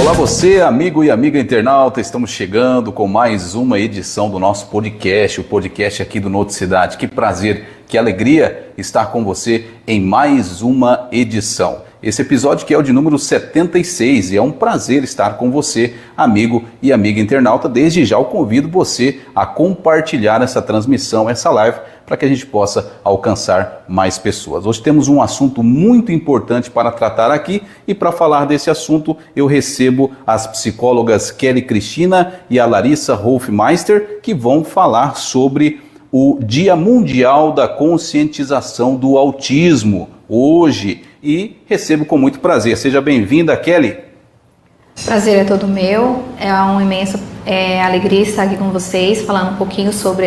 Olá você, amigo e amiga internauta, estamos chegando com mais uma edição do nosso podcast, o podcast aqui do Noticidade. Que prazer, que alegria estar com você em mais uma edição. Esse episódio que é o de número 76 e é um prazer estar com você, amigo e amiga internauta. Desde já eu convido você a compartilhar essa transmissão, essa live, para que a gente possa alcançar mais pessoas. Hoje temos um assunto muito importante para tratar aqui e para falar desse assunto eu recebo as psicólogas Kelly Cristina e a Larissa Hofmeister, que vão falar sobre o Dia Mundial da Conscientização do Autismo hoje, e recebo com muito prazer. Seja bem-vinda, Kelly. Prazer é todo meu, é uma imensa alegria estar aqui com vocês, falando um pouquinho sobre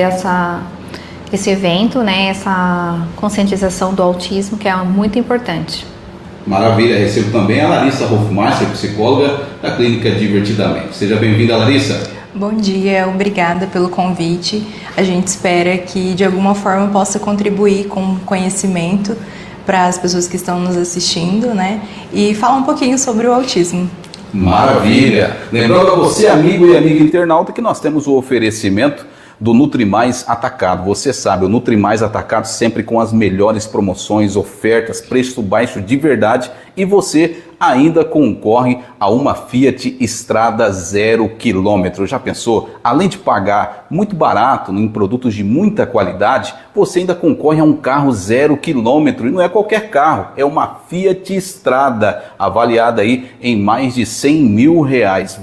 esse evento, né, essa conscientização do autismo, que é muito importante. Maravilha, recebo também a Larissa Hofmeister, psicóloga da Clínica Divertidamente. Seja bem-vinda, Larissa. Bom dia, obrigada pelo convite. A gente espera que de alguma forma possa contribuir com conhecimento para as pessoas que estão nos assistindo, né? E falar um pouquinho sobre o autismo. Maravilha! Lembrando a você, amigo e amiga internauta, que nós temos o oferecimento do Nutrimais Atacado. Você sabe, o Nutrimais Atacado sempre com as melhores promoções, ofertas, preço baixo de verdade, e você ainda concorre a uma Fiat Strada 0 km. Já pensou? Além de pagar muito barato em produtos de muita qualidade, você ainda concorre a um carro 0 km. E não é qualquer carro, é uma Fiat Strada, avaliada aí em mais de R$100 mil.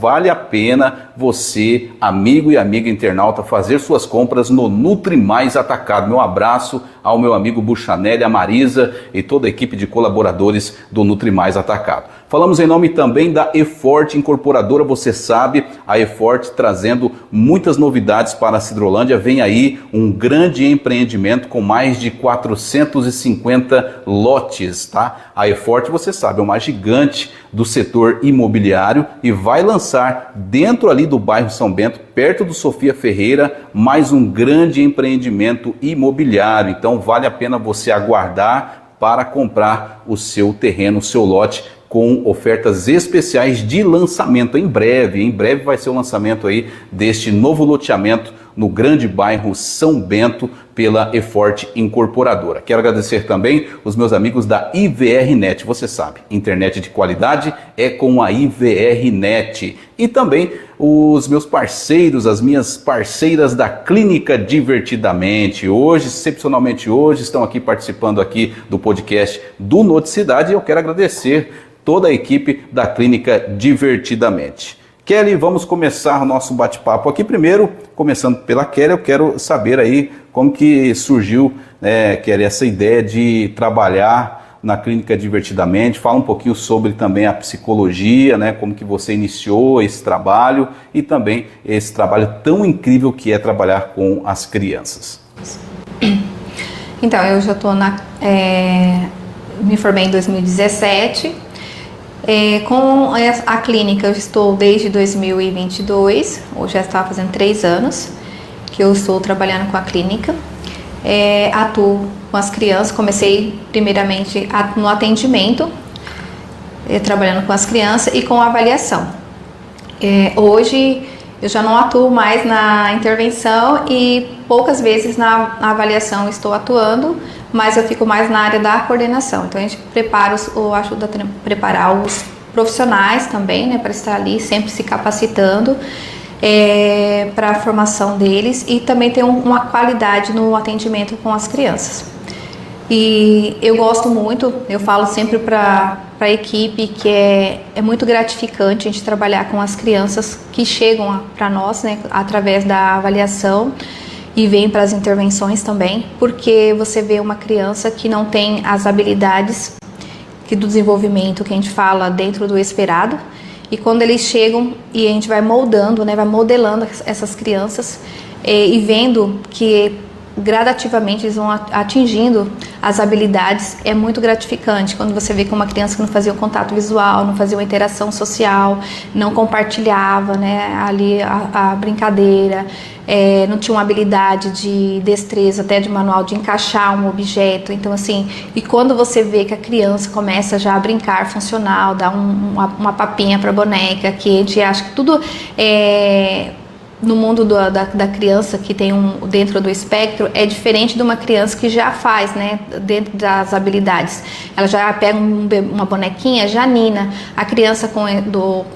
Vale a pena você, amigo e amiga internauta, fazer suas compras no Nutrimais Atacado. Meu abraço ao meu amigo Buchanelli, a Marisa e toda a equipe de colaboradores do Nutrimais Atacado. Falamos em nome também da E-Forte Incorporadora. Você sabe, a E-Forte trazendo muitas novidades para a Cidrolândia. Vem aí um grande empreendimento com mais de 450 lotes, tá? A E-Forte, você sabe, é uma gigante do setor imobiliário e vai lançar dentro ali do bairro São Bento, perto do Sofia Ferreira, mais um grande empreendimento imobiliário. Então vale a pena você aguardar para comprar o seu terreno, o seu lote, com ofertas especiais de lançamento em breve vai ser o lançamento aí deste novo loteamento no grande bairro São Bento pela E-Forte Incorporadora. Quero agradecer também os meus amigos da IVRnet. Você sabe, internet de qualidade é com a IVRnet. E também os meus parceiros, as minhas parceiras da Clínica Divertidamente. Hoje, excepcionalmente hoje, estão aqui participando aqui do podcast do Noticidade e eu quero agradecer toda a equipe da Clínica Divertidamente. Kelly, vamos começar o nosso bate-papo aqui. Primeiro, começando pela Kelly, eu quero saber aí como que surgiu, Kelly, essa ideia de trabalhar na Clínica Divertidamente. Fala um pouquinho sobre também a psicologia, né? Como que você iniciou esse trabalho e também esse trabalho tão incrível que é trabalhar com as crianças. Então, eu já estou me formei em 2017. Com a clínica eu estou desde 2022, hoje já está fazendo 3 anos que eu estou trabalhando com a clínica. Atuo com as crianças, comecei primeiramente no atendimento, trabalhando com as crianças e com a avaliação. Hoje eu já não atuo mais na intervenção e poucas vezes na avaliação estou atuando, mas eu fico mais na área da coordenação. Então a gente ajuda a preparar os profissionais também, né, para estar ali sempre se capacitando para a formação deles e também ter uma qualidade no atendimento com as crianças. E eu gosto muito, eu falo sempre para a equipe que é muito gratificante a gente trabalhar com as crianças que chegam para nós, né, através da avaliação e vêm para as intervenções também, porque você vê uma criança que não tem as habilidades do desenvolvimento que a gente fala dentro do esperado, e quando eles chegam e a gente vai moldando, né, vai modelando essas crianças e vendo que gradativamente eles vão atingindo as habilidades, é muito gratificante quando você vê que uma criança que não fazia um contato visual, não fazia uma interação social, não compartilhava, né, ali a brincadeira, não tinha uma habilidade de destreza, até de manual, de encaixar um objeto. Então assim, e quando você vê que a criança começa já a brincar funcional, dar uma papinha para a boneca, que a gente acha que tudo no mundo da criança que tem dentro do espectro é diferente de uma criança que já faz, né, dentro das habilidades. Ela já pega uma bonequinha, já nina. A criança com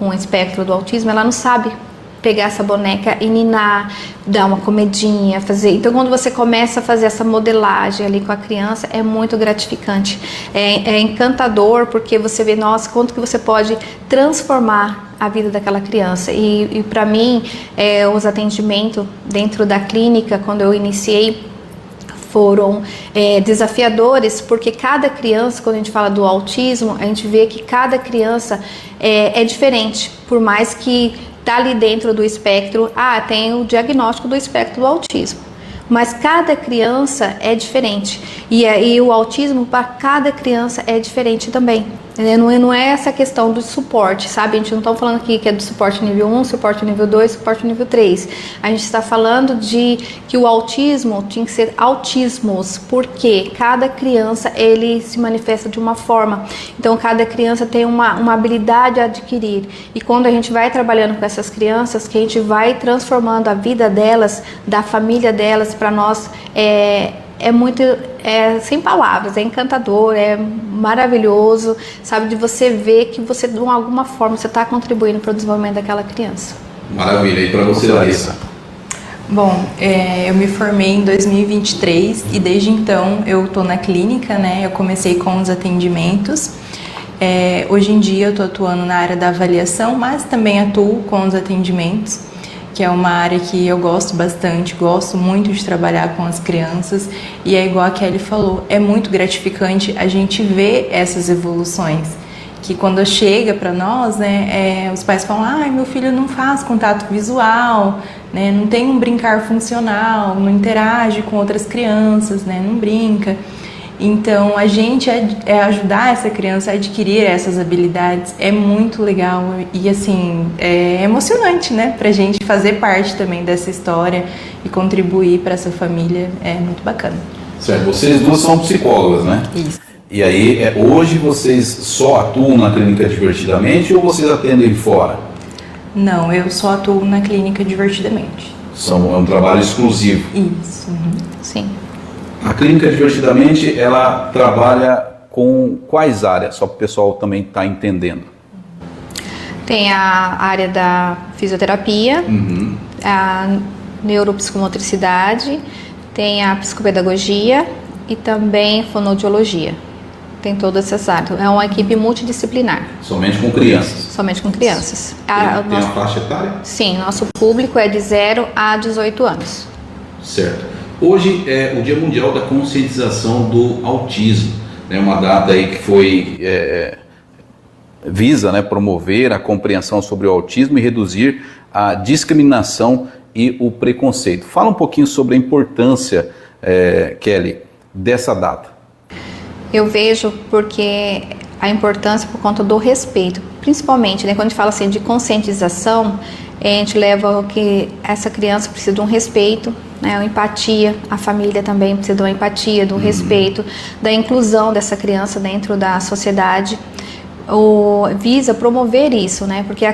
o espectro do autismo, ela não sabe pegar essa boneca e ninar, dar uma comedinha, fazer. Então, quando você começa a fazer essa modelagem ali com a criança, é muito gratificante. É encantador, porque você vê, nossa, quanto que você pode transformar a vida daquela criança. E para mim, os atendimentos dentro da clínica, quando eu iniciei, foram desafiadores, porque cada criança, quando a gente fala do autismo, a gente vê que cada criança é diferente, por mais que tá ali dentro do espectro, tem o diagnóstico do espectro do autismo, mas cada criança é diferente, e o autismo para cada criança é diferente também. Não é essa questão do suporte, sabe? A gente não está falando aqui que é do suporte nível 1, suporte nível 2, suporte nível 3. A gente está falando de que o autismo tinha que ser autismos, porque cada criança ele se manifesta de uma forma. Então, cada criança tem uma habilidade a adquirir. E quando a gente vai trabalhando com essas crianças, que a gente vai transformando a vida delas, da família delas, para nós é muito, sem palavras, é encantador, é maravilhoso, sabe, de você ver que você, de alguma forma, você está contribuindo para o desenvolvimento daquela criança. Maravilha. E para você, Larissa? Bom, eu me formei em 2023 e desde então eu estou na clínica, né? Eu comecei com os atendimentos. Hoje em dia eu estou atuando na área da avaliação, mas também atuo com os atendimentos, que é uma área que eu gosto bastante, gosto muito de trabalhar com as crianças, e é igual a Kelly falou, é muito gratificante a gente ver essas evoluções, que quando chega para nós, né, os pais falam, meu filho não faz contato visual, né, não tem um brincar funcional, não interage com outras crianças, né, não brinca. Então, a gente ajudar essa criança a adquirir essas habilidades é muito legal e, assim, é emocionante, né? Pra gente fazer parte também dessa história e contribuir para essa família é muito bacana. Certo, vocês duas são psicólogas, né? Isso. E aí, hoje vocês só atuam na clínica Divertidamente ou vocês atendem fora? Não, eu só atuo na clínica Divertidamente. É um trabalho exclusivo. Isso. Uhum. Sim. A clínica Divertidamente, ela trabalha com quais áreas? Só para o pessoal também estar entendendo. Tem a área da fisioterapia, a neuropsicomotricidade, tem a psicopedagogia e também fonoaudiologia. Tem todas essas áreas. É uma equipe multidisciplinar. Somente com crianças? Somente com crianças. Tem uma faixa etária? Sim, nosso público é de 0 a 18 anos. Certo. Hoje é o Dia Mundial da Conscientização do Autismo, né? Uma data aí que foi visa, né, promover a compreensão sobre o autismo e reduzir a discriminação e o preconceito. Fala um pouquinho sobre a importância, Kelly, dessa data. Eu vejo porque a importância por conta do respeito, principalmente, né, quando a gente fala assim de conscientização, a gente leva que essa criança precisa de um respeito, né, uma empatia, a família também precisa de uma empatia, do respeito, da inclusão dessa criança dentro da sociedade. Visa promover isso, né, porque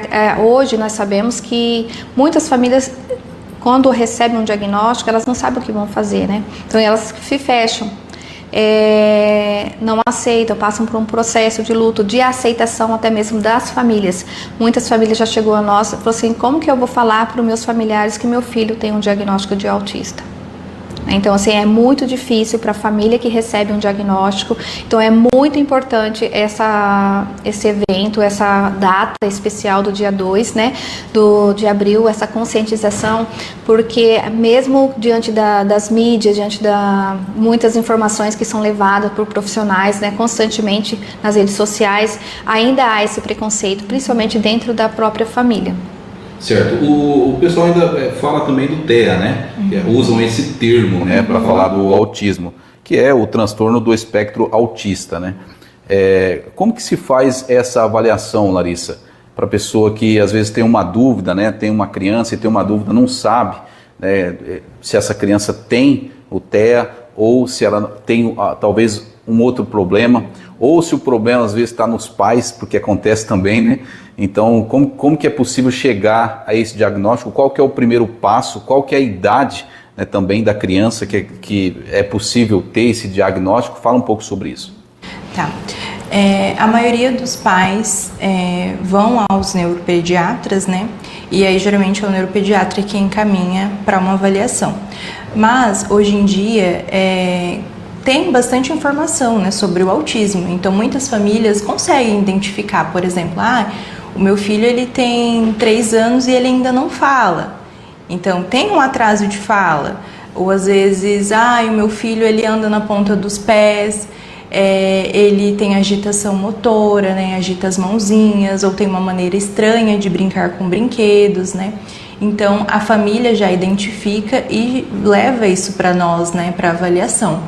hoje nós sabemos que muitas famílias, quando recebem um diagnóstico, elas não sabem o que vão fazer, né, então elas se fecham. Não aceitam, passam por um processo de luto, de aceitação até mesmo das famílias. Muitas famílias já chegou a nós e falou assim, como que eu vou falar para os meus familiares que meu filho tem um diagnóstico de autista? Então, assim, é muito difícil para a família que recebe um diagnóstico. Então, é muito importante esse evento, essa data especial do dia 2, né, de abril, essa conscientização, porque mesmo diante das mídias, diante muitas informações que são levadas por profissionais, né, constantemente nas redes sociais, ainda há esse preconceito, principalmente dentro da própria família. Certo. O pessoal ainda fala também do TEA, né? Usam esse termo, né, para falar do autismo, que é o transtorno do espectro autista, né? Como que se faz essa avaliação, Larissa, para a pessoa que às vezes tem uma dúvida, né? Tem uma criança e tem uma dúvida, não sabe, né, se essa criança tem o TEA ou se ela tem talvez um outro problema, ou se o problema às vezes está nos pais, porque acontece também, né? Então, como que é possível chegar a esse diagnóstico? Qual que é o primeiro passo? Qual que é a idade, né, também da criança que é possível ter esse diagnóstico? Fala um pouco sobre isso. Tá. A maioria dos pais vão aos neuropediatras, né? E aí geralmente é o neuropediatra que encaminha para uma avaliação. Mas hoje em dia tem bastante informação, né, sobre o autismo. Então muitas famílias conseguem identificar, por exemplo, o meu filho ele tem 3 anos e ele ainda não fala. Então tem um atraso de fala. Ou às vezes, o meu filho ele anda na ponta dos pés, ele tem agitação motora, né, agita as mãozinhas, ou tem uma maneira estranha de brincar com brinquedos, né? Então a família já identifica e leva isso para nós, né, para avaliação.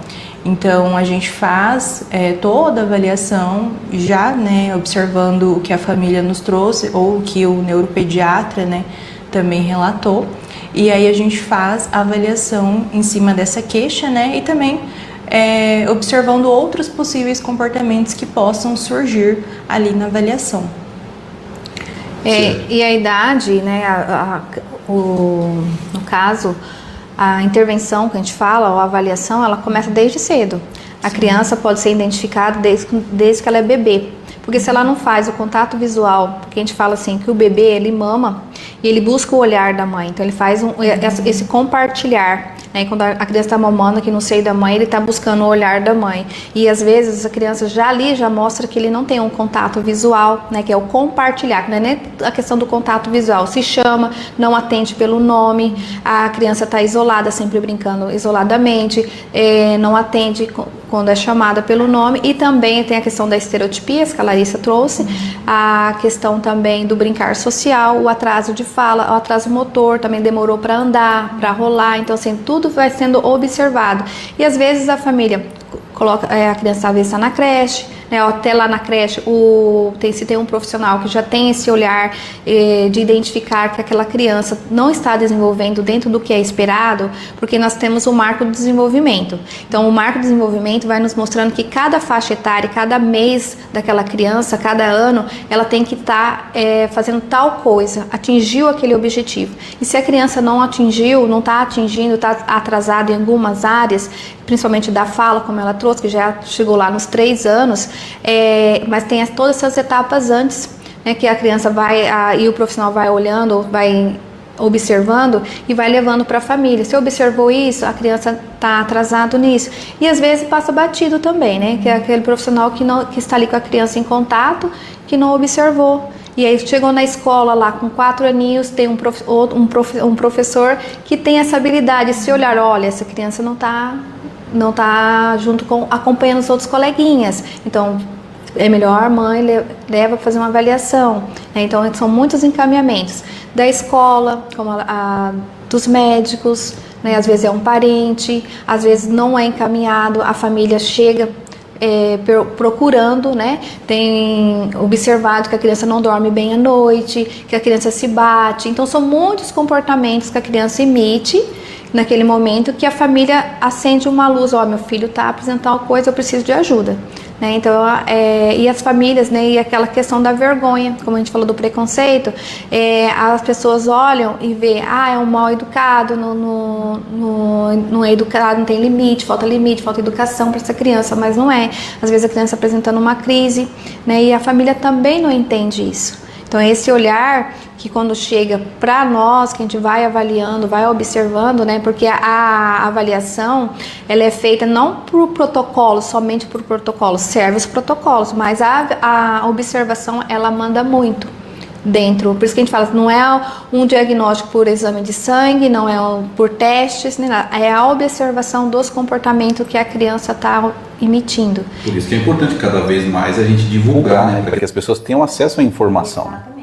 Então a gente faz toda a avaliação já, né, observando o que a família nos trouxe ou o que o neuropediatra, né, também relatou. E aí a gente faz a avaliação em cima dessa queixa, né, e também observando outros possíveis comportamentos que possam surgir ali na avaliação. E a idade, né, no caso, a intervenção que a gente fala, ou a avaliação, ela começa desde cedo. A criança pode ser identificada desde que ela é bebê. Porque se ela não faz o contato visual, porque a gente fala assim, que o bebê, ele mama e ele busca o olhar da mãe. Então ele faz esse compartilhar. Né? Quando a criança está mamando aqui no seio da mãe, ele está buscando o olhar da mãe. E às vezes a criança já mostra que ele não tem um contato visual, né? Que é o compartilhar, que não é nem a questão do contato visual. Se chama, não atende pelo nome, a criança está isolada, sempre brincando isoladamente, não atende quando é chamada pelo nome. E também tem a questão da estereotipia, que a Larissa trouxe, a questão também do brincar social, o atraso de fala, o atraso motor, também demorou para andar, para rolar. Então assim, tudo vai sendo observado. E às vezes a família coloca a criança, às vezes está na creche, né, até lá na creche se tem um profissional que já tem esse olhar de identificar que aquela criança não está desenvolvendo dentro do que é esperado, porque nós temos o marco do desenvolvimento. Então o marco do desenvolvimento vai nos mostrando que cada faixa etária, cada mês daquela criança, cada ano, ela tem que estar fazendo tal coisa, atingiu aquele objetivo. E se a criança não atingiu, não está atingindo, está atrasada em algumas áreas, principalmente da fala, como ela trouxe, que já chegou lá nos 3 anos, mas tem todas essas etapas antes, né, que a criança e o profissional vai olhando, vai observando e vai levando para a família. Se observou isso, a criança está atrasado nisso. E às vezes passa batido também, né, que é aquele profissional que está ali com a criança em contato, que não observou. E aí chegou na escola lá com 4 aninhos, tem um professor que tem essa habilidade, se olhar, olha, essa criança não tá acompanhando os outros coleguinhas, então é melhor a mãe leva para fazer uma avaliação, né? Então são muitos encaminhamentos da escola, como dos médicos, né? Às vezes é um parente, às vezes não é encaminhado, a família chega procurando, né? Tem observado que a criança não dorme bem à noite, que a criança se bate. Então são muitos comportamentos que a criança emite naquele momento que a família acende uma luz, meu filho está apresentando tal coisa, eu preciso de ajuda, né? Então, e as famílias, né, e aquela questão da vergonha, como a gente falou do preconceito, as pessoas olham e vê, é um mal educado, não é educado, não tem limite, falta educação para essa criança, mas não é. Às vezes a criança apresentando uma crise, né, e a família também não entende isso. Então esse olhar que quando chega para nós, que a gente vai avaliando, vai observando, né? Porque a avaliação, ela é feita não por protocolo, somente por protocolo, serve os protocolos, mas a observação, ela manda muito dentro. Por isso que a gente fala, não é um diagnóstico por exame de sangue, não é por testes, nem nada. É a observação dos comportamentos que a criança está emitindo. Por isso que é importante cada vez mais a gente divulgar, né? Para que as pessoas tenham acesso à informação. Exatamente.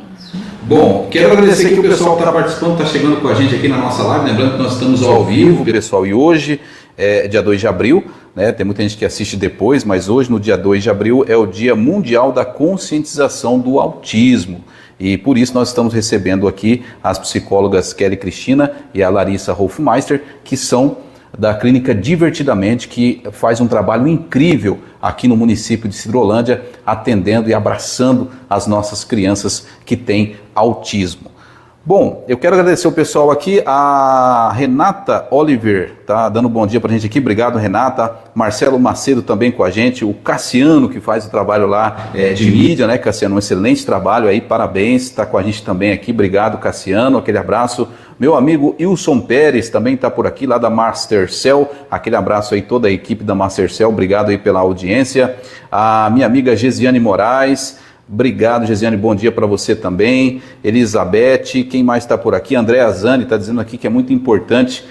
Bom, quero agradecer aqui o pessoal que está participando, está chegando com a gente aqui na nossa live. Lembrando que nós estamos ao vivo, pessoal, e hoje é dia 2 de abril, né? Tem muita gente que assiste depois, mas hoje, no dia 2 de abril, é o Dia Mundial da Conscientização do Autismo. E por isso nós estamos recebendo aqui as psicólogas Kelly Cristina e a Larissa Hofmeister, que são da Clínica Divertidamente, que faz um trabalho incrível aqui no município de Sidrolândia, atendendo e abraçando as nossas crianças que têm autismo. Bom, eu quero agradecer o pessoal aqui, a Renata Oliver tá dando um bom dia pra gente aqui, obrigado Renata, Marcelo Macedo também com a gente, o Cassiano que faz o trabalho lá de mídia, né Cassiano, um excelente trabalho aí, parabéns, tá com a gente também aqui, obrigado Cassiano, aquele abraço. Meu amigo Wilson Pérez também está por aqui, lá da Mastercell, aquele abraço aí, toda a equipe da Mastercell, obrigado aí pela audiência. A minha amiga Gesiane Moraes, obrigado Gesiane, bom dia para você também. Elizabeth, quem mais está por aqui? Andréa Zani está dizendo aqui que é muito importante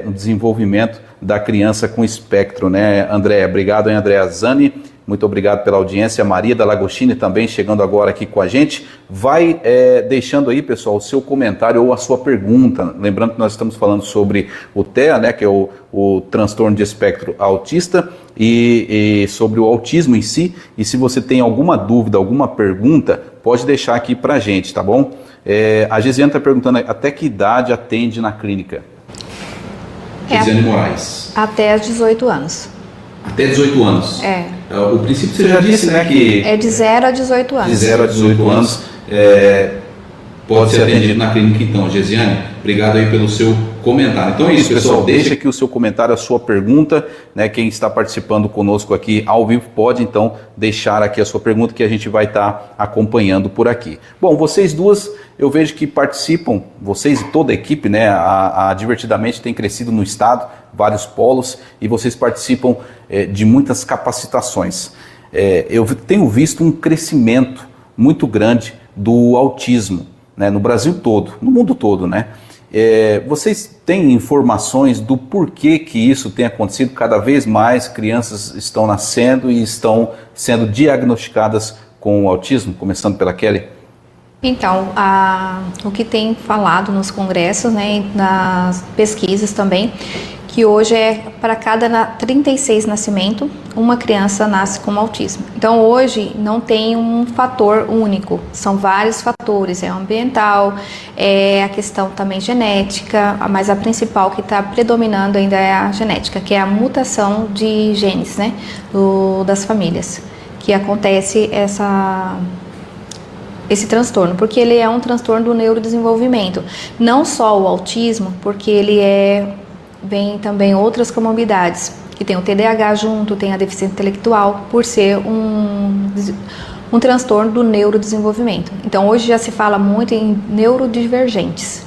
no desenvolvimento da criança com espectro, né Andréa? Obrigado hein Andréa Zani. Muito obrigado pela audiência. Maria da Lagostini também chegando agora aqui com a gente. Vai deixando aí, pessoal, o seu comentário ou a sua pergunta. Lembrando que nós estamos falando sobre o TEA, né, que é o transtorno de espectro autista, e sobre o autismo em si. E se você tem alguma dúvida, alguma pergunta, pode deixar aqui pra gente, tá bom? A Gesiane está perguntando até que idade atende na clínica? Gesiane Moraes. Até os 18 anos. Até 18 anos? O princípio você já disse, né, que... É de 0 a 18 anos. De 0 a 18 anos pode ser atendido na clínica então. Gesiane, obrigado aí pelo seu comentário. Então é isso, pessoal, deixa aqui o seu comentário, a sua pergunta, né, quem está participando conosco aqui ao vivo pode então deixar aqui a sua pergunta que a gente vai estar acompanhando por aqui. Bom, vocês duas, eu vejo que participam, vocês e toda a equipe, né, a Divertidamente tem crescido no estado, vários polos, e vocês participam de muitas capacitações. Eu tenho visto um crescimento muito grande do autismo, né, no Brasil todo, no mundo todo, né? Vocês têm informações do porquê que isso tem acontecido? Cada vez mais crianças estão nascendo e estão sendo diagnosticadas com o autismo, começando pela Kelly? Então, o que tem falado nos congressos, né, nas pesquisas também, que hoje para cada 36 nascimentos, uma criança nasce com autismo. Então hoje não tem um fator único, são vários fatores, ambiental, a questão também genética, mas a principal que está predominando ainda é a genética, que é a mutação de genes, né, das famílias, que acontece esse transtorno, porque ele é um transtorno do neurodesenvolvimento, não só o autismo, porque ele vem também outras comorbidades, que tem o TDAH junto, tem a deficiência intelectual, por ser um transtorno do neurodesenvolvimento. Então hoje já se fala muito em neurodivergentes,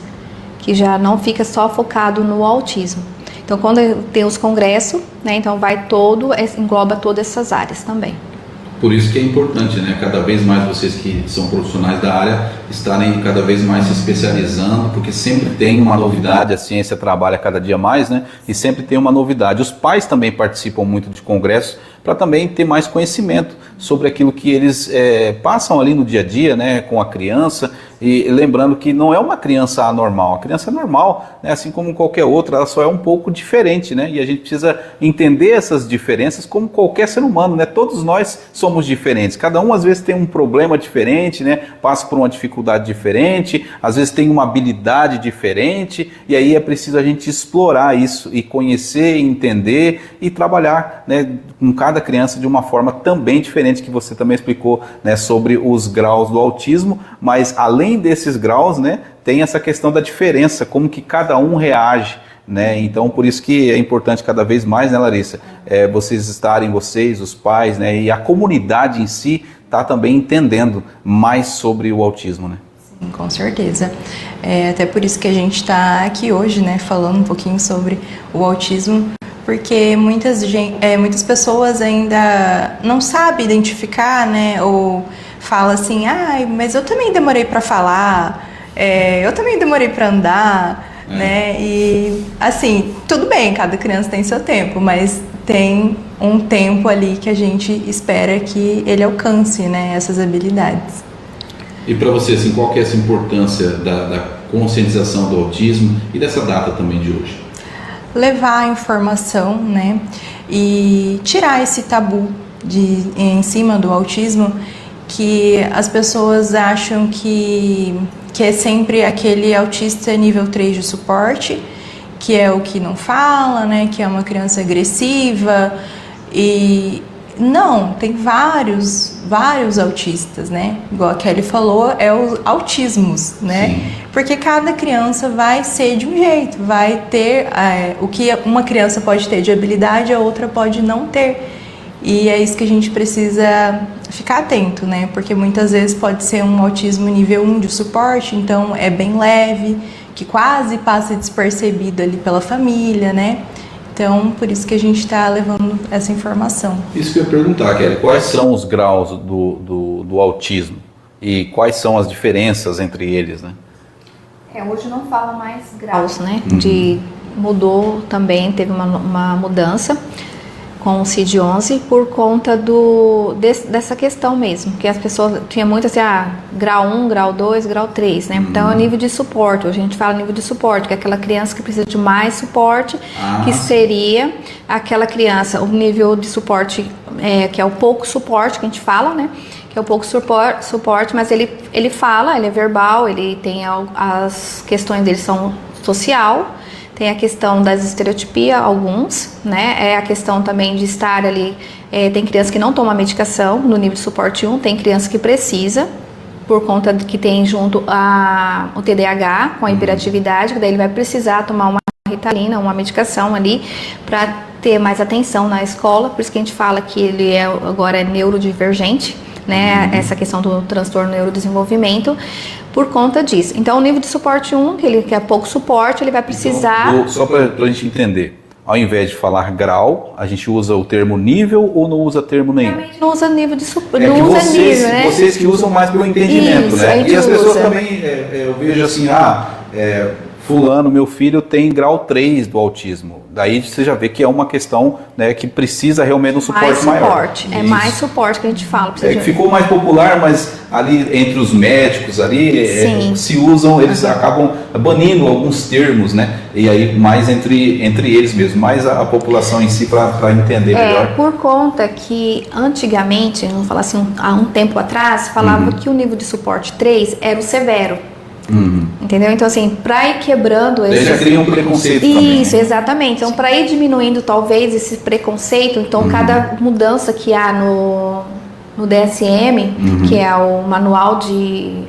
que já não fica só focado no autismo. Então quando tem os congressos, né, então engloba todas essas áreas também. Por isso que é importante, né, cada vez mais vocês que são profissionais da área estarem cada vez mais se especializando, porque sempre tem uma novidade, a ciência trabalha cada dia mais, né, e sempre tem uma novidade. Os pais também participam muito de congressos para também ter mais conhecimento sobre aquilo que eles passam ali no dia a dia, né, com a criança. E lembrando que não é uma criança anormal, a criança é normal, né, assim como qualquer outra, ela só é um pouco diferente, né, e a gente precisa entender essas diferenças como qualquer ser humano, né, todos nós somos diferentes, cada um às vezes tem um problema diferente, né, passa por uma dificuldade diferente, às vezes tem uma habilidade diferente, e aí é preciso a gente explorar isso e conhecer, entender e trabalhar, né, com cada criança de uma forma também diferente, que você também explicou, né, sobre os graus do autismo, mas além desses graus, né, tem essa questão da diferença, como que cada um reage, né, então por isso que é importante cada vez mais, né, Larissa, vocês, os pais, né, e a comunidade em si tá também entendendo mais sobre o autismo, né? Sim, com certeza. Até por isso que a gente está aqui hoje, né, falando um pouquinho sobre o autismo, porque muitas pessoas ainda não sabem identificar, né, ou fala assim, mas eu também demorei para falar, eu também demorei para andar, né, e assim, tudo bem, cada criança tem seu tempo, mas tem um tempo ali que a gente espera que ele alcance, né, essas habilidades. E para você, assim, qual que é essa importância da conscientização do autismo e dessa data também de hoje? Levar a informação, né, e tirar esse tabu em cima do autismo, que as pessoas acham que é sempre aquele autista nível 3 de suporte, que é o que não fala, né, que é uma criança agressiva, e não, tem vários autistas, né, igual a Kelly falou, é os autismos, né, sim, porque cada criança vai ser de um jeito, vai ter o que uma criança pode ter de habilidade, a outra pode não ter. E é isso que a gente precisa ficar atento, né? Porque muitas vezes pode ser um autismo nível 1 de suporte, então é bem leve, que quase passa despercebido ali pela família, né? Então, por isso que a gente está levando essa informação. Isso que eu ia perguntar, Kelly, quais são os graus do autismo e quais são as diferenças entre eles, né? Hoje não fala mais graus, né? Mudou também, teve uma mudança com o CID-11 por conta dessa questão mesmo, que as pessoas tinha muito assim, grau 1, grau 2, grau 3, né? Então é o nível de suporte, hoje a gente fala nível de suporte, que é aquela criança que precisa de mais suporte, que seria aquela criança, o nível de suporte, que é o pouco suporte que a gente fala, né? Que é o pouco suporte, mas ele fala, ele é verbal, ele tem as questões dele são social. Tem a questão das estereotipias, alguns, né? É a questão também de estar ali. Tem criança que não toma medicação no nível de suporte 1, tem criança que precisa, por conta de que tem junto o TDAH com a hiperatividade, que daí ele vai precisar tomar uma Ritalina, uma medicação ali, para ter mais atenção na escola. Por isso que a gente fala que ele agora é neurodivergente, né? Essa questão do transtorno neurodesenvolvimento. Por conta disso. Então, o nível de suporte 1, que é pouco suporte, ele vai precisar... Então, só para a gente entender, ao invés de falar grau, a gente usa o termo nível ou não usa termo nenhum? Realmente não usa nível de suporte, não usa nível, né? Vocês que usam mais pelo entendimento, isso, né? E as pessoas também, eu vejo assim, fulano, meu filho tem grau 3 do autismo. Daí você já vê que é uma questão, né, que precisa realmente um suporte maior. Mais suporte que a gente fala. Que ficou mais popular, mas ali entre os médicos ali se usam, eles acabam banindo alguns termos, né? E aí mais entre eles mesmo, mais a população em si para entender melhor. Por conta que antigamente, vamos falar assim, há um tempo atrás, falava que o nível de suporte 3 era o severo. Entendeu? Então, assim, para ir quebrando esse... já cria um preconceito Isso, também, né? Exatamente. Então, para ir diminuindo, talvez, esse preconceito, então, cada mudança que há no DSM, que é o manual que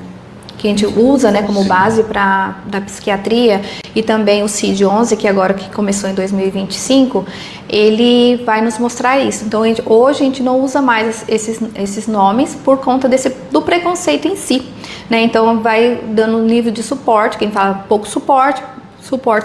a gente usa, né, como base da psiquiatria, e também o CID-11, que agora que começou em 2025, ele vai nos mostrar isso. Então, hoje a gente não usa mais esses nomes por conta do preconceito em si, né? Então, vai dando nível de suporte, quem fala pouco suporte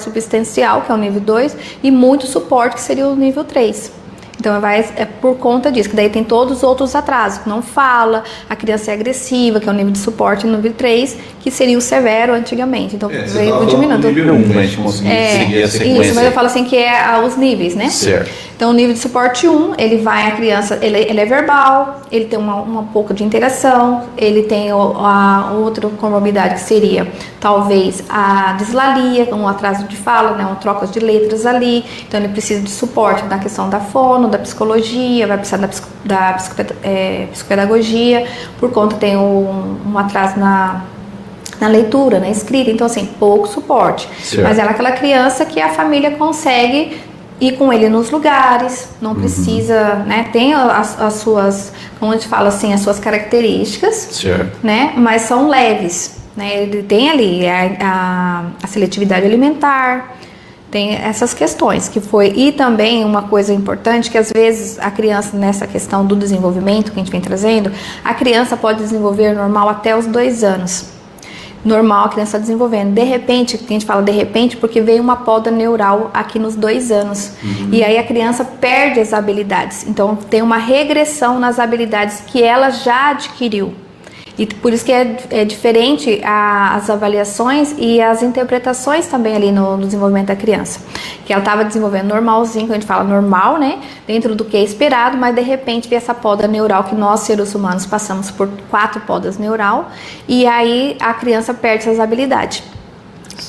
substancial, que é o nível 2, e muito suporte, que seria o nível 3. Então, é por conta disso, que daí tem todos os outros atrasos, não fala, a criança é agressiva, que é o nível de suporte no nível 3, que seria o severo antigamente. Então, veio diminuindo. Nível 1, pra gente conseguir seguir a sequência. Isso, mas eu falo assim que os níveis, né? Certo. Então, o nível de suporte 1, a criança, ele é verbal, ele tem uma pouco de interação, ele tem a outra comorbidade que seria, talvez, a dislalia, um atraso de fala, né, trocas de letras ali, então ele precisa de suporte na questão da fono, da psicologia, vai precisar da psicopedagogia, por conta tem um atraso na leitura, na escrita, então assim, pouco suporte. Certo. Mas ela é aquela criança que a família consegue ir com ele nos lugares, não precisa, né, tem as suas, como a gente fala assim, as suas características, certo, né, mas são leves, né, ele tem ali a seletividade alimentar, tem essas questões e também uma coisa importante, que às vezes a criança, nessa questão do desenvolvimento que a gente vem trazendo, a criança pode desenvolver normal até os 2 anos. Normal, a criança está desenvolvendo. De repente, a gente fala de repente porque veio uma poda neural aqui nos 2 anos. E aí a criança perde as habilidades. Então, tem uma regressão nas habilidades que ela já adquiriu. E por isso que é diferente as avaliações e as interpretações também ali no desenvolvimento da criança. Que ela estava desenvolvendo normalzinho, que a gente fala normal, né? Dentro do que é esperado, mas de repente vem essa poda neural que nós, seres humanos, passamos por 4 podas neural, e aí a criança perde essas habilidades.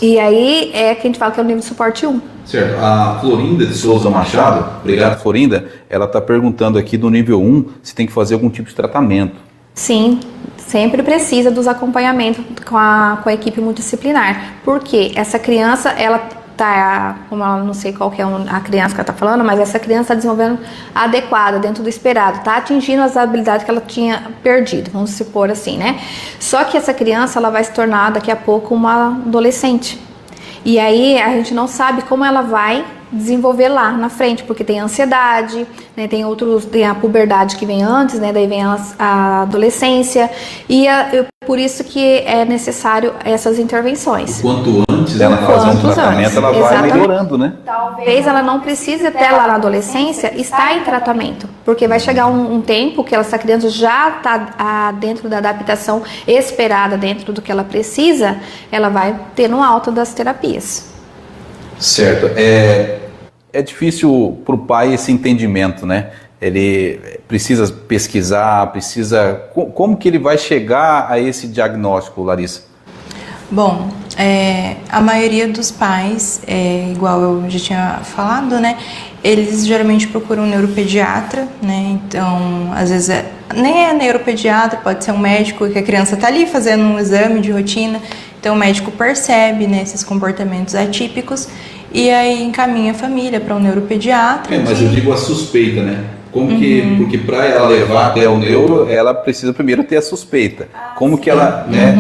E aí é que a gente fala que é o nível de suporte 1. Certo. A Florinda de Souza Machado, obrigado Florinda, ela está perguntando aqui do nível 1 se tem que fazer algum tipo de tratamento. Sim, sempre precisa dos acompanhamentos com a equipe multidisciplinar. Porque essa criança, ela tá, como ela não sei qual que é a criança que ela está falando, mas essa criança está desenvolvendo adequada, dentro do esperado, está atingindo as habilidades que ela tinha perdido, vamos supor assim, né? Só que essa criança, ela vai se tornar daqui a pouco uma adolescente. E aí a gente não sabe como ela vai desenvolver lá na frente, porque tem ansiedade, né, tem a puberdade que vem antes, né, daí vem a adolescência, e por isso que é necessário essas intervenções. O quanto antes ela fazer um tratamento, ela vai melhorando, né? Talvez ela não precise até lá na adolescência estar em tratamento, porque vai chegar um tempo que essa criança já está dentro da adaptação esperada, dentro do que ela precisa, ela vai ter no alto das terapias. Certo. É difícil para o pai esse entendimento, né? Ele precisa pesquisar, Como que ele vai chegar a esse diagnóstico, Larissa? Bom, a maioria dos pais, igual eu já tinha falado, né? Eles geralmente procuram um neuropediatra, né? Então, às vezes nem é neuropediatra, pode ser um médico que a criança está ali fazendo um exame de rotina. Então, o médico percebe, né, esses comportamentos atípicos e aí encaminha a família para um neuropediatra. Mas eu digo a suspeita, né? Como que, porque para ela levar até o neuro, ela precisa primeiro ter a suspeita. Como que ela, né,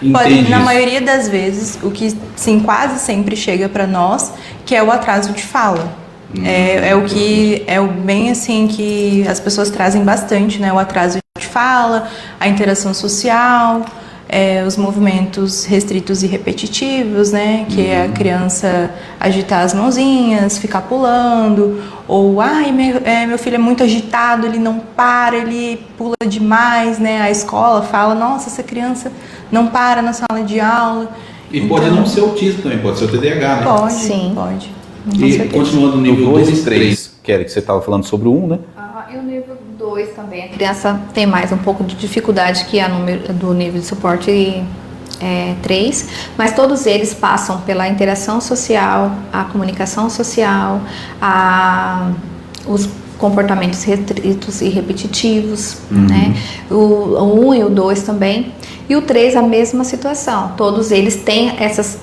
entende na isso? maioria das vezes, o que sim, quase sempre chega para nós, que é o atraso de fala. É o bem assim que as pessoas trazem bastante, né? O atraso de fala, a interação social, os movimentos restritos e repetitivos, né? Que é a criança agitar as mãozinhas, ficar pulando, ou meu filho é muito agitado, ele não para, ele pula demais, né? A escola fala, nossa, essa criança não para na sala de aula. E pode não ser autismo também, pode ser o TDAH, né? Pode, Sim. pode. E continuando no nível 2 e 3, Kelly, que você estava falando sobre o 1, né? E o nível 2 também. A criança tem mais um pouco de dificuldade que do nível de suporte 3, mas todos eles passam pela interação social, a comunicação social, os comportamentos restritos e repetitivos, né? O 1 e o 2 também. E o 3, a mesma situação. Todos eles têm essas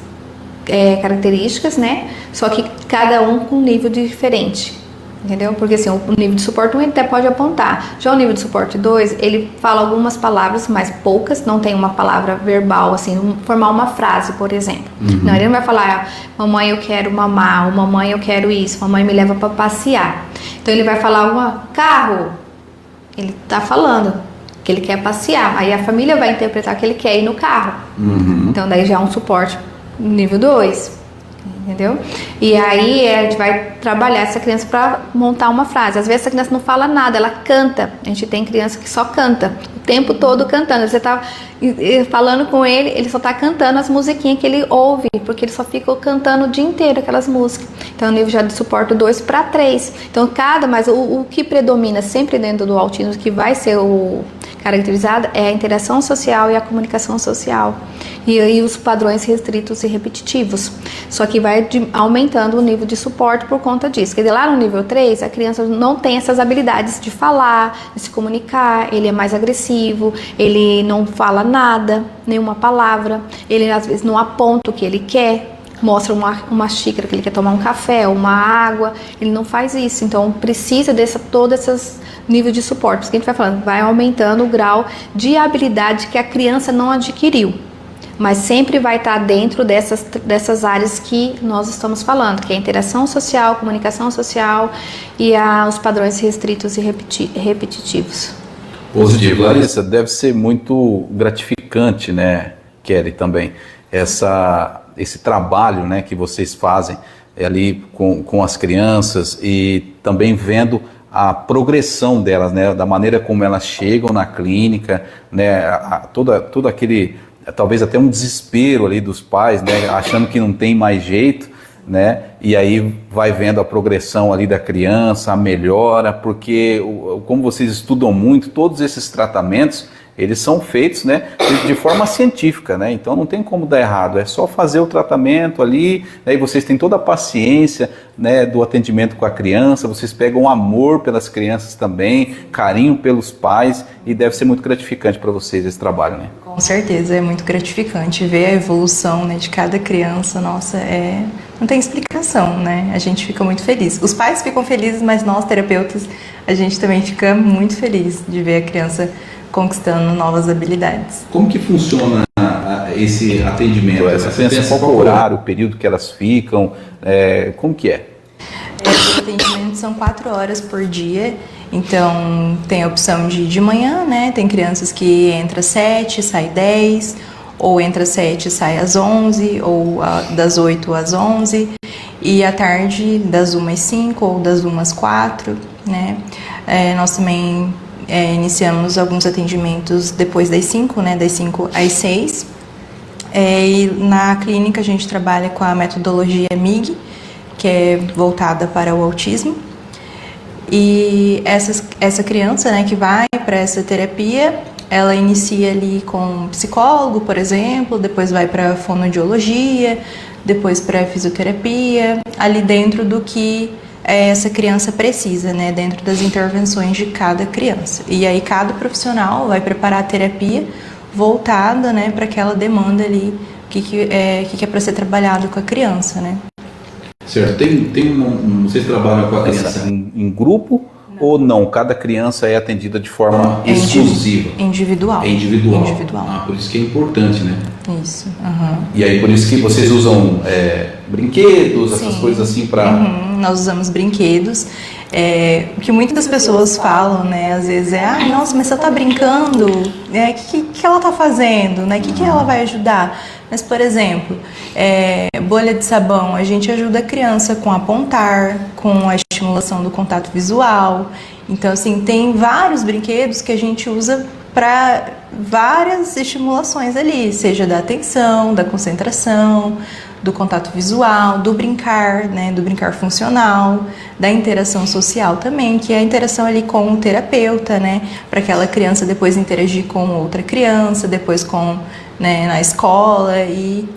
características, né? Só que cada um com um nível diferente, entendeu? Porque assim, o nível de suporte 1 ele até pode apontar. Já o nível de suporte 2, ele fala algumas palavras, mas poucas, não tem uma palavra verbal, assim, formar uma frase, por exemplo. Não, ele não vai falar, mamãe, eu quero mamar, ou mamãe, eu quero isso, mamãe me leva para passear. Então ele vai falar carro. Ele tá falando que ele quer passear. Aí a família vai interpretar que ele quer ir no carro. Então daí já é um suporte nível 2, entendeu? E aí a gente vai trabalhar essa criança para montar uma frase. Às vezes essa criança não fala nada, ela canta. A gente tem criança que só canta, o tempo todo cantando. Você tá falando com ele, ele só tá cantando as musiquinhas que ele ouve, porque ele só fica cantando o dia inteiro aquelas músicas. Então o nível já de suporte 2 para 3. Então mas o que predomina sempre dentro do autismo, que vai ser o caracterizado, é a interação social e a comunicação social. E aí os padrões restritos e repetitivos. Só que vai aumentando o nível de suporte por conta disso. Quer dizer, lá no nível 3, a criança não tem essas habilidades de falar, de se comunicar, ele é mais agressivo, ele não fala nada, nenhuma palavra, ele às vezes não aponta o que ele quer, mostra uma xícara que ele quer tomar um café, uma água, ele não faz isso. Então precisa todos esses níveis de suporte. Por isso que a gente vai falando, vai aumentando o grau de habilidade que a criança não adquiriu, mas sempre vai estar dentro dessas áreas que nós estamos falando, que é a interação social, comunicação social e os padrões restritos e repetitivos. Positivo. Larissa, deve ser muito gratificante, né, Kelly, também, esse trabalho, né, que vocês fazem ali com as crianças e também vendo a progressão delas, né, da maneira como elas chegam na clínica, né, todo aquele, talvez até um desespero ali dos pais, né, achando que não tem mais jeito, né, e aí vai vendo a progressão ali da criança, a melhora, porque como vocês estudam muito, todos esses tratamentos, eles são feitos, né, de forma científica, né, então não tem como dar errado, é só fazer o tratamento ali, né, e vocês têm toda a paciência, né, do atendimento com a criança, vocês pegam amor pelas crianças também, carinho pelos pais, e deve ser muito gratificante para vocês esse trabalho, né? Com certeza, é muito gratificante ver a evolução, né, de cada criança, nossa, não tem explicação, né, a gente fica muito feliz. Os pais ficam felizes, mas nós, terapeutas, a gente também fica muito feliz de ver a criança conquistando novas habilidades. Como que funciona esse atendimento? Qual é o horário, o período que elas ficam? Como que é? Os atendimentos são 4 horas por dia, então tem a opção de manhã, né? Tem crianças que entra às 7, sai 10, ou entra às 7 e sai às 11, ou das 8 às 11, e à tarde das 1 às 5 ou das 1 às 4, né? Nós também iniciamos alguns atendimentos depois das 5, né, das 5 às 6. E na clínica a gente trabalha com a metodologia MIG, que é voltada para o autismo. E essa criança, né, que vai para essa terapia, ela inicia ali com psicólogo, por exemplo, depois vai para fonoaudiologia, depois para fisioterapia, ali dentro do que essa criança precisa, né, dentro das intervenções de cada criança. E aí cada profissional vai preparar a terapia voltada, né, para aquela demanda ali, o que é para ser trabalhado com a criança, né. Certo. Vocês trabalham com a criança em grupo? Não. Ou não? Cada criança é atendida de forma exclusiva? Individual. É individual. Por isso que é importante, né? Isso. Uhum. E aí por isso que vocês usam brinquedos, essas coisas assim para... Nós usamos brinquedos. O que muitas pessoas falam, né? Às vezes nossa, mas você está brincando? O que ela está fazendo? Né? O que ela vai ajudar? Mas, por exemplo, bolha de sabão, a gente ajuda a criança com apontar, com a estimulação do contato visual. Então, assim, tem vários brinquedos que a gente usa para várias estimulações ali, seja da atenção, da concentração, do contato visual, do brincar, né, do brincar funcional, da interação social também, que é a interação ali com o terapeuta, né, para aquela criança depois interagir com outra criança, depois com, né, na escola e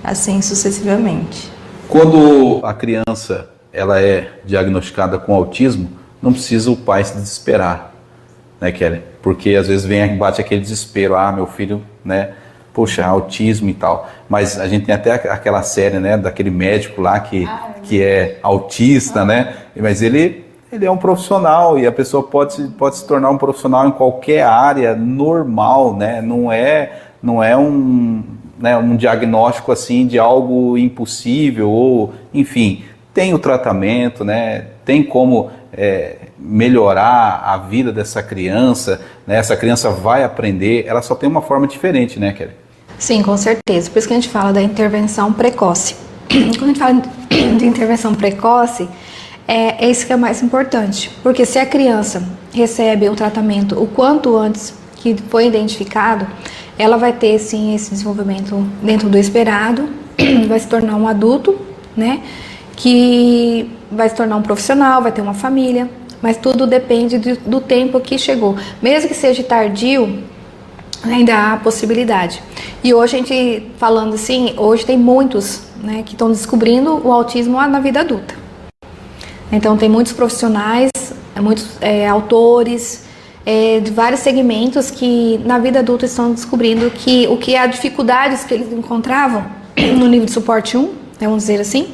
assim sucessivamente. Quando a criança ela é diagnosticada com autismo, não precisa o pai se desesperar, né, Kelly? Porque às vezes bate aquele desespero, meu filho, né, poxa, autismo e tal. Mas a gente tem até aquela série, né, daquele médico lá que é autista, né, mas ele é um profissional e a pessoa pode se tornar um profissional em qualquer área normal, né, não é um diagnóstico assim de algo impossível ou, enfim, tem o tratamento, né, tem como melhorar a vida dessa criança, né, essa criança vai aprender, ela só tem uma forma diferente, né, Kelly? Sim, com certeza. Por isso que a gente fala da intervenção precoce. Quando a gente fala de intervenção precoce, é isso que é mais importante. Porque se a criança recebe o tratamento o quanto antes que foi identificado, ela vai ter, sim, esse desenvolvimento dentro do esperado, vai se tornar um adulto, né, que vai se tornar um profissional, vai ter uma família, mas tudo depende do tempo que chegou. Mesmo que seja tardio, ainda há possibilidade. E hoje a gente, falando assim, hoje tem muitos, né, que estão descobrindo o autismo na vida adulta. Então tem muitos profissionais, muitos autores de vários segmentos que na vida adulta estão descobrindo que há dificuldades que eles encontravam no nível de suporte 1, vamos dizer assim,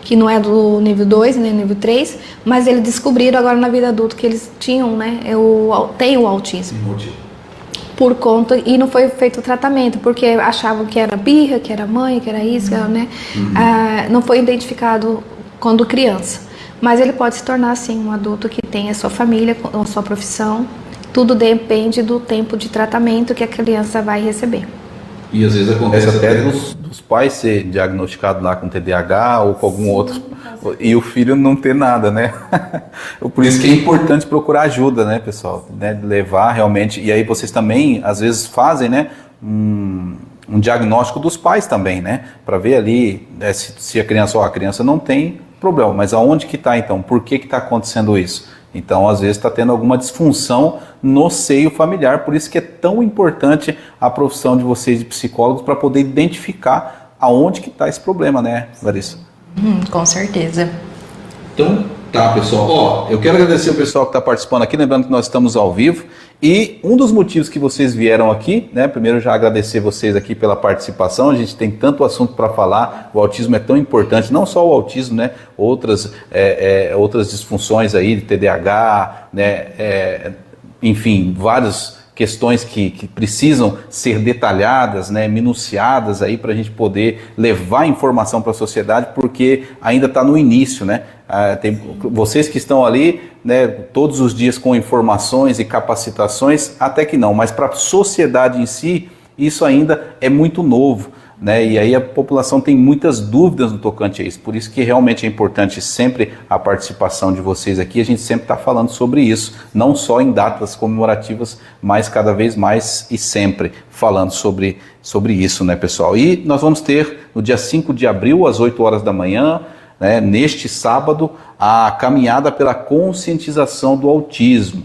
que não é do nível 2, nem nível 3, mas eles descobriram agora na vida adulta que eles tinham, né, tem o autismo. Por conta, e não foi feito o tratamento, porque achavam que era birra, que era mãe, que era isso, né? Não foi identificado quando criança. Mas ele pode se tornar, sim, um adulto que tem a sua família, a sua profissão. Tudo depende do tempo de tratamento que a criança vai receber. E às vezes acontece até dos pais ser diagnosticados lá com TDAH ou com algum outro e o filho não ter nada, né? Por isso que é importante procurar ajuda, né, pessoal? Né? Levar realmente, e aí vocês também, às vezes, fazem, né, um diagnóstico dos pais também, né? Para ver ali, né, se a criança não tem problema, mas aonde que está então? Por que está acontecendo isso? Então, às vezes, está tendo alguma disfunção no seio familiar, por isso que é tão importante a profissão de vocês de psicólogos para poder identificar aonde que está esse problema, né, Larissa? Com certeza. Então, tá, pessoal. Ó, eu quero agradecer o pessoal que está participando aqui, lembrando que nós estamos ao vivo. E um dos motivos que vocês vieram aqui, né? Primeiro já agradecer vocês aqui pela participação. A gente tem tanto assunto para falar. O autismo é tão importante, não só o autismo, né? Outras disfunções aí de TDAH, né? Enfim, várias questões que precisam ser detalhadas, né, minuciadas aí para a gente poder levar informação para a sociedade, porque ainda está no início, né? Tem vocês que estão ali, né, todos os dias com informações e capacitações, até que não, mas para a sociedade em si, isso ainda é muito novo, né? E aí a população tem muitas dúvidas no tocante a isso, por isso que realmente é importante sempre a participação de vocês aqui, a gente sempre está falando sobre isso, não só em datas comemorativas, mas cada vez mais e sempre falando sobre isso, né, pessoal? E nós vamos ter no dia 5 de abril, às 8 horas da manhã, né, neste sábado, a caminhada pela conscientização do autismo.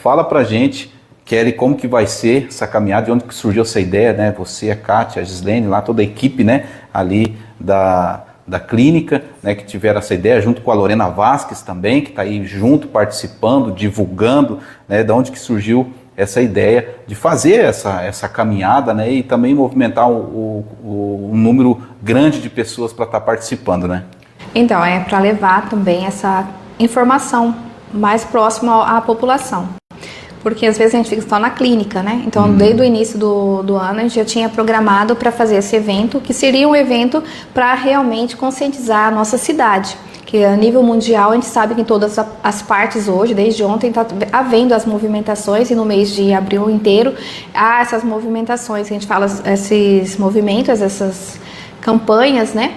Fala pra gente, Kelly, como que vai ser essa caminhada, de onde que surgiu essa ideia, né? Você, a Kátia, a Gislene, lá toda a equipe, né, ali da clínica, né, que tiveram essa ideia, junto com a Lorena Vasques também, que está aí junto, participando, divulgando, né, de onde que surgiu essa ideia de fazer essa caminhada, né, e também movimentar um número grande de pessoas para estar participando, né? Então, é para levar também essa informação mais próxima à população. Porque às vezes a gente fica só na clínica, né? Então, desde o início do ano, a gente já tinha programado para fazer esse evento, que seria um evento para realmente conscientizar a nossa cidade. Que a nível mundial, a gente sabe que em todas as partes hoje, desde ontem, está havendo as movimentações, e no mês de abril inteiro, há essas movimentações. A gente fala esses movimentos, essas campanhas, né,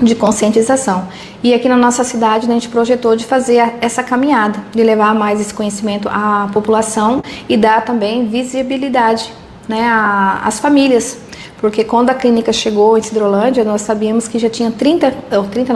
de conscientização. E aqui na nossa cidade, a gente projetou de fazer essa caminhada, de levar mais esse conhecimento à população e dar também visibilidade, né, às famílias. Porque quando a clínica chegou em Sidrolândia, nós sabíamos que já tinha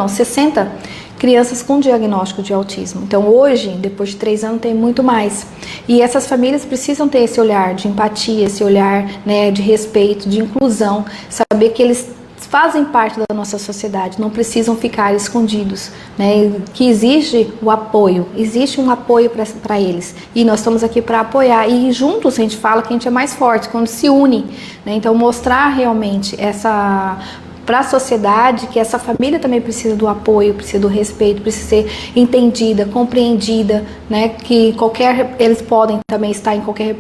60 crianças com diagnóstico de autismo. Então hoje, depois de 3 anos, tem muito mais. E essas famílias precisam ter esse olhar de empatia, esse olhar, né, de respeito, de inclusão, saber que eles fazem parte da nossa sociedade, não precisam ficar escondidos, né? Que existe o apoio, existe um apoio para eles, e nós estamos aqui para apoiar, e juntos a gente fala que a gente é mais forte, quando se une, né? Então mostrar realmente para a sociedade que essa família também precisa do apoio, precisa do respeito, precisa ser entendida, compreendida, né? Que eles podem também estar em qualquer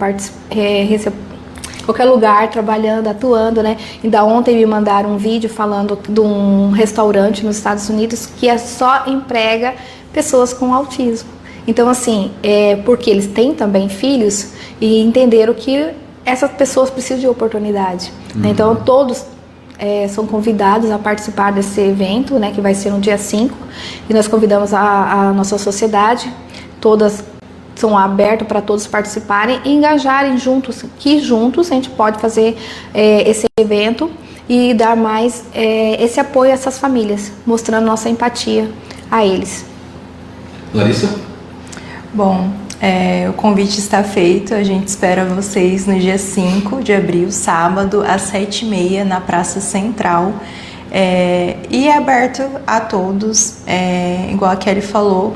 lugar, trabalhando, atuando, né? Ainda ontem me mandaram um vídeo falando de um restaurante nos Estados Unidos que só emprega pessoas com autismo. Então, assim, porque eles têm também filhos e entenderam que essas pessoas precisam de oportunidade. Né? Então, todos são convidados a participar desse evento, né? Que vai ser no dia 5. E nós convidamos a nossa sociedade, todas são abertos para todos participarem e engajarem juntos, que juntos a gente pode fazer esse evento e dar mais esse apoio a essas famílias, mostrando nossa empatia a eles. Larissa? Bom, o convite está feito, a gente espera vocês no dia 5 de abril, sábado, às 7h30, na Praça Central. E é aberto a todos, igual a Kelly falou.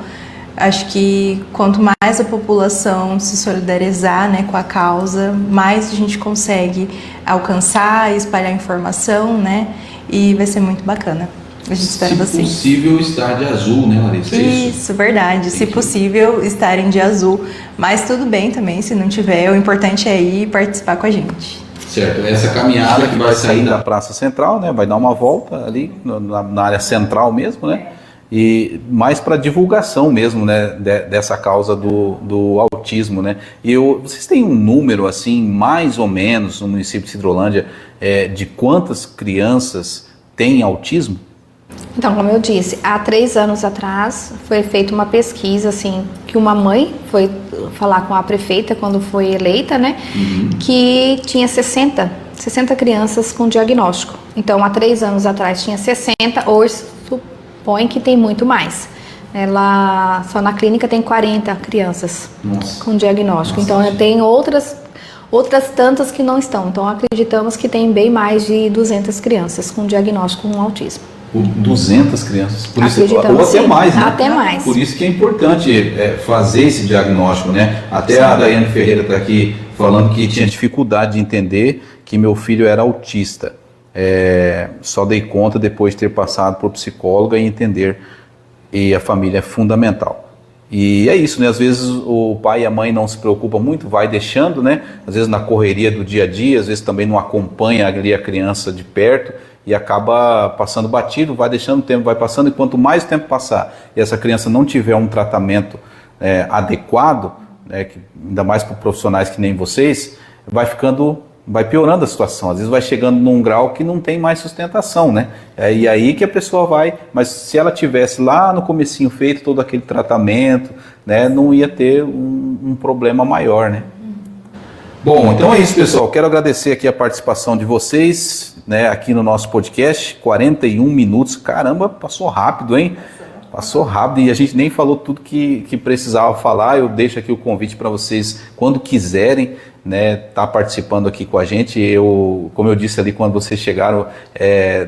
Acho que quanto mais a população se solidarizar, né, com a causa, mais a gente consegue alcançar e espalhar informação, né? E vai ser muito bacana. A gente espera vocês. Se possível, estar de azul, né, Larissa? Isso, verdade. Se possível, estarem de azul. Mas tudo bem também, se não tiver. O importante é ir participar com a gente. Certo. Essa caminhada que vai sair da Praça Central, né? Vai dar uma volta ali na área central mesmo, né? E mais para divulgação mesmo, né, dessa causa do autismo, né? E vocês têm um número, assim, mais ou menos, no município de Sidrolândia, de quantas crianças têm autismo? Então, como eu disse, há 3 anos atrás foi feita uma pesquisa, assim, que uma mãe foi falar com a prefeita quando foi eleita, né? Que tinha 60 crianças com diagnóstico. Então, há 3 anos atrás tinha 60, hoje supõe que tem muito mais. Lá, só na clínica tem 40 crianças com diagnóstico. Então, tem outras tantas que não estão. Então, acreditamos que tem bem mais de 200 crianças com diagnóstico com autismo. 200 crianças, por isso, ou até sim, mais, né? Até mais. Por isso que é importante fazer esse diagnóstico, né? Até sim. A Daiane Ferreira está aqui falando que tinha dificuldade de entender que meu filho era autista. Só dei conta depois de ter passado por psicóloga e entender, e a família é fundamental. E é isso, né? Às vezes o pai e a mãe não se preocupam muito, vai deixando, né? Às vezes na correria do dia a dia, às vezes também não acompanha ali a criança de perto e acaba passando batido, vai deixando o tempo, vai passando, e quanto mais o tempo passar e essa criança não tiver um tratamento adequado, ainda mais para profissionais que nem vocês, vai piorando a situação, às vezes vai chegando num grau que não tem mais sustentação, né? E aí que a pessoa vai, mas se ela tivesse lá no comecinho feito todo aquele tratamento, né, não ia ter um problema maior, né? Bom, então é isso, pessoal, quero agradecer aqui a participação de vocês, né, aqui no nosso podcast, 41 minutos, caramba, passou rápido, hein? Passou rápido e a gente nem falou tudo que precisava falar. Eu deixo aqui o convite para vocês, quando quiserem, né, tá participando aqui com a gente. Como eu disse ali, quando vocês chegaram,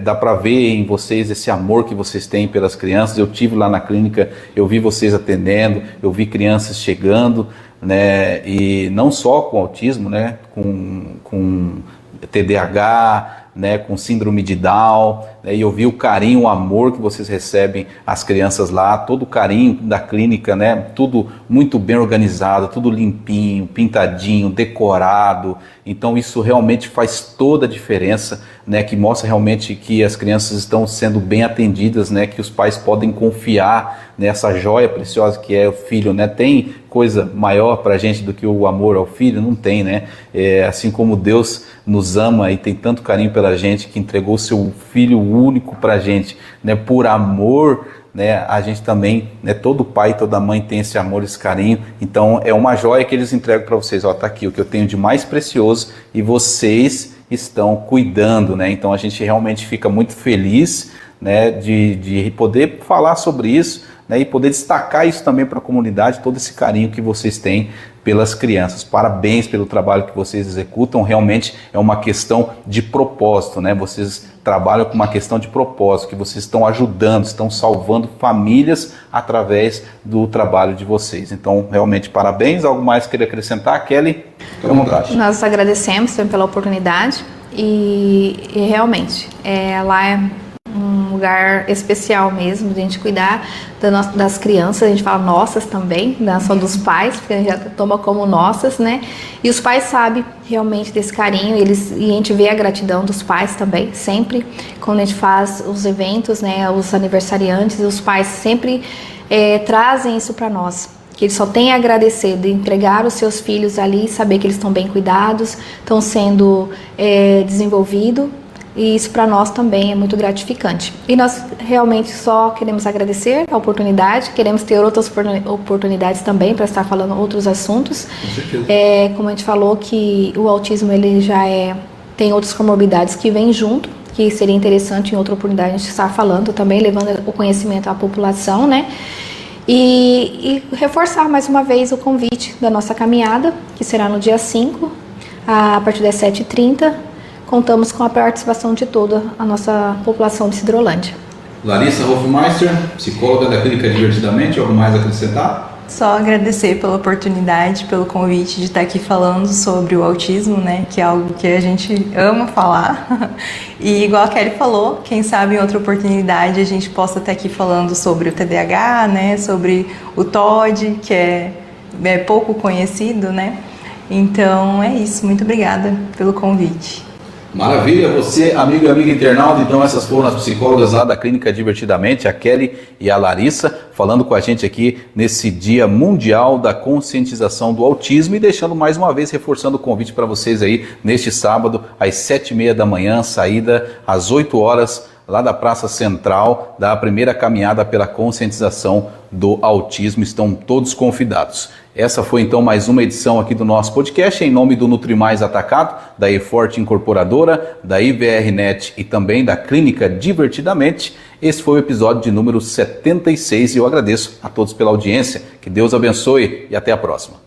dá para ver em vocês esse amor que vocês têm pelas crianças. Eu tive lá na clínica, eu vi vocês atendendo, eu vi crianças chegando, né, e não só com autismo, né, com TDAH, né, com síndrome de Down, né, e eu vi o carinho, o amor que vocês recebem as crianças lá, todo o carinho da clínica, né, tudo muito bem organizado, tudo limpinho, pintadinho, decorado. Então isso realmente faz toda a diferença, né, que mostra realmente que as crianças estão sendo bem atendidas, né, que os pais podem confiar nessa joia preciosa que é o filho, né. Tem coisa maior para a gente do que o amor ao filho? Não tem, né? Assim como Deus nos ama e tem tanto carinho pela gente, que entregou seu filho único para a gente, né, por amor, né, a gente também, né, todo pai, toda mãe tem esse amor, esse carinho. Então é uma joia que eles entregam para vocês. Ó, tá aqui o que eu tenho de mais precioso e vocês estão cuidando, né? Então a gente realmente fica muito feliz, né, de poder falar sobre isso, né, e poder destacar isso também para a comunidade, todo esse carinho que vocês têm pelas crianças. Parabéns pelo trabalho que vocês executam, realmente é uma questão de propósito, né? Vocês trabalham com uma questão de propósito, que vocês estão ajudando, estão salvando famílias através do trabalho de vocês. Então, realmente, parabéns. Algo mais que queria acrescentar, Kelly? Fique à vontade. Nós agradecemos também pela oportunidade e realmente, lá é um lugar especial mesmo, de a gente cuidar das crianças. A gente fala nossas também, não só dos pais, porque a gente já toma como nossas, né? E os pais sabem realmente desse carinho, e a gente vê a gratidão dos pais também, sempre. Quando a gente faz os eventos, né, os aniversariantes, os pais sempre trazem isso para nós, que eles só têm a agradecer de entregar os seus filhos ali, saber que eles estão bem cuidados, estão sendo desenvolvidos. E isso para nós também é muito gratificante. E nós realmente só queremos agradecer a oportunidade, queremos ter outras oportunidades também para estar falando outros assuntos. Com certeza. Como a gente falou, que o autismo ele já tem outras comorbidades que vêm junto, que seria interessante em outra oportunidade a gente estar falando também, levando o conhecimento à população, né? E reforçar mais uma vez o convite da nossa caminhada, que será no dia 5, a partir das 7h30. Contamos com a participação de toda a nossa população de Sidrolândia. Larissa Hofmeister, psicóloga da Clínica Divertidamente, algo mais a acrescentar? Só agradecer pela oportunidade, pelo convite de estar aqui falando sobre o autismo, né, que é algo que a gente ama falar. E igual a Kelly falou, quem sabe em outra oportunidade a gente possa estar aqui falando sobre o TDAH, né, sobre o TOD, que é pouco conhecido, né. Então é isso, muito obrigada pelo convite. Maravilha, você, amigo e amiga internauta. Então essas foram as psicólogas lá da Clínica Divertidamente, a Kelly e a Larissa, falando com a gente aqui nesse Dia Mundial da Conscientização do Autismo, e deixando mais uma vez, reforçando o convite para vocês aí neste sábado às 7h30 da manhã, saída às 8 horas lá da Praça Central, da primeira caminhada pela conscientização do autismo. Estão todos convidados. Essa foi então mais uma edição aqui do nosso podcast, em nome do Nutrimais Atacado, da eForte Incorporadora, da IBRnet e também da Clínica Divertidamente. Esse foi o episódio de número 76 e eu agradeço a todos pela audiência. Que Deus abençoe e até a próxima.